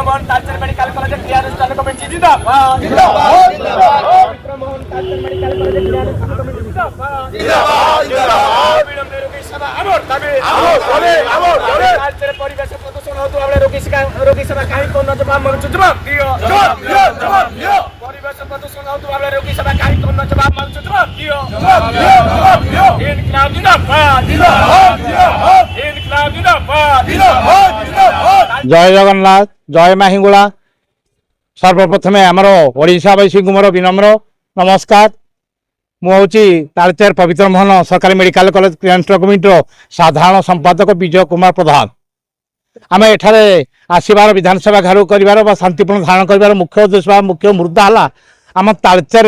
Mohan Talcher medical college क्रियानुष्ठान committee जिंदाबाद जिंदाबाद जिंदाबाद पवित्र मोहन तालचेर मेडिकल कॉलेज क्रियानुष्ठान कमिटी जिंदाबाद जिंदाबाद जिंदाबाद विलंबे रोगी सेवा अमर दाबी तालचेर परिवेश प्रदूषण होतु आबळे रोगी सेवा काहे कोन जवाब मांगछु जवाब दियो परिवेश प्रदूषण होतु आबळे रोगी सेवा काहे कोन जवाब मांगछु जवाब दियो इनकलाब जिंदाबाद जिंदाबाद इनकलाब जिंदाबाद जिंदाबाद जय जगन्नाथ जय माहिंगुला सर्वप्रथमे आमर ओडिशावासी मोर विनम्र नमस्कार मुझे तालचेर पवित्र मोहन सरकारी मेडिकल कॉलेज क्रियानुष्ठान कमिटी साधारण संपादक विजय कुमार प्रधान आम एठारे आसबार विधानसभा घर कर शांतिपूर्ण धारण कर मुख्य उद्देश्य मुख्य मुद्दा है आम तालचेर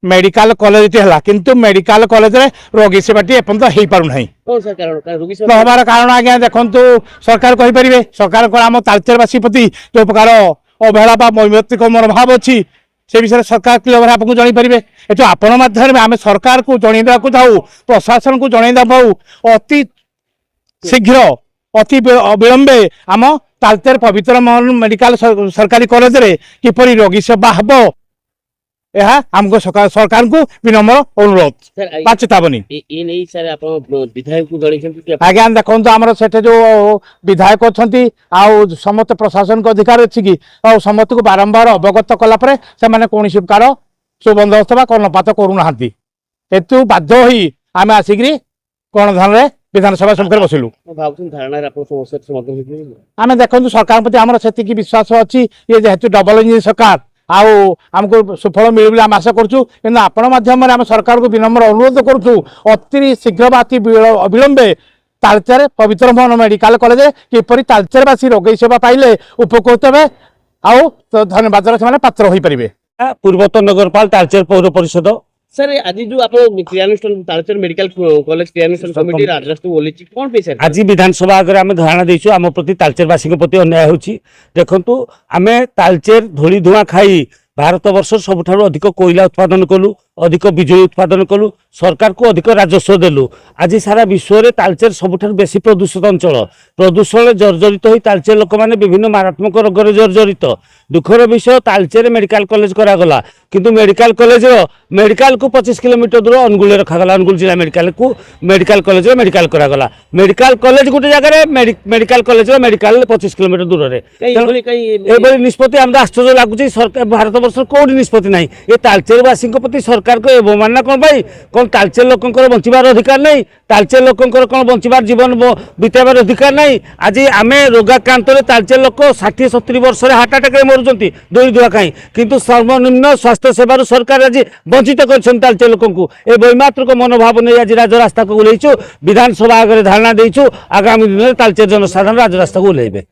मेडिकल कॉलेज है किंतु मेडिकल कॉलेज रे रोगी सेवाटी एपर्यंत हो पारना हबार कारण आज्ञा देखु सरकार कहींपर सरकार आम तालचेरवासी प्रति जो प्रकार अवहेला मौलिक मनोभाव अच्छी से विषय सरकार क्लियर भाव आपको जनईपारे ये आपण माध्यम आम सरकार को जनईदा चाहू प्रशासन को जनईदा पाऊ अति शीघ्र अति विलंबे आम तालचेर पवित्र मोहन मेडिकल सरकारी कॉलेज रे किपरि रोगी सेवा हम यह आमको सरकार को विनम्र अनुरोध बा चेतावनी आज्ञा देखो आम से जो विधायक अच्छा समस्त प्रशासन को अधिकार अच्छी कि समस्त को बारंबार अवगत कलापर से कौन प्रकार सुबंदोबस्त कर्णपात करूना हेतु बाध्य हो आम आसिक कर्णधान विधानसभा सम्मुखें बसिलु आम देखो सरकार प्रति आम से विश्वास अच्छी ये जेहेतु डबल इंजिन सरकार आमको सुफल मिल आम आशा करूँ कि आपण माध्यम आम सरकार को विनम्र अनुरोध करूँ अति शीघ्र अति विलंबे तालचेर पवित्र मोहन मेडिकल कॉलेज किपरि तालचेरवासी रोगी सेवा पाइले उपकृत हे आउ धन्यवाद से पात्र हो पारे। पूर्वतन नगरपाल तालचेर पौर परिषद सर आज जो आप क्रियानुष्ठान तालचेर मेडिकल कॉलेज क्रियानुष्ठान कमिटी राजस्व बोली कौन पे सर आज विधानसभा आगे आम धारणा देचु आम प्रति तालचेरवासी प्रति अन्याय होची देखंतु आमे तालचेर धूली धुआं खाई भारत वर्ष सबुठारु अधिक कोयला उत्पादन कलु अधिक बिजुली उत्पादन कलु सरकार को अधिक राजस्व देलु आज सारा विश्व में तालचेर सबुठारु बेसी प्रदूषित अंचल प्रदूषण जर्जरित हो तालचेर लोक मैंने विभिन्न मारात्मक रोग जर्जरित दुखर विषय तालचेर मेडिकल कॉलेज करागला किंतु मेडिकल कॉलेज मेडिकल को 25 किलोमीटर दूर अनुगुल रखागला अनुगुल जिला मेडिकल को मेडिकल कॉलेज मेडिकल करागला मेडिकल कॉलेज गोटे जगह मेडिकल कॉलेज मेडिकल 25 किलोमीटर दूर में निष्पत्ति आम आश्चर्य लगुच भारत वर्ष कौट निष्पत्ति ना ये तालचेरवासी प्रति सरकार को अवमानना कौन कौन तालचेर लोकंर बंचार अधिकार नहीं तालचेर लोकंर कौन बंचार जीवन बिताइबार अधिकार नहीं आज आम रोगाक्रांत तालचेर लोक 60-70 वर्ष हार्ट अटैक मरुंच दौड़ी धुआ कहीं किंतु सर्वनिम्न स्वास्थ्य सेवा सरकार आज वंचित कर तालचेर लोक ए वैमात्रिक मनोभाव नहीं आज राजरास्ता को ओह्लैचु विधानसभा आगे धारणा देचु आगामी दिन में तालचेर जनसाधारण राजरास्ता को ओह्लैबे।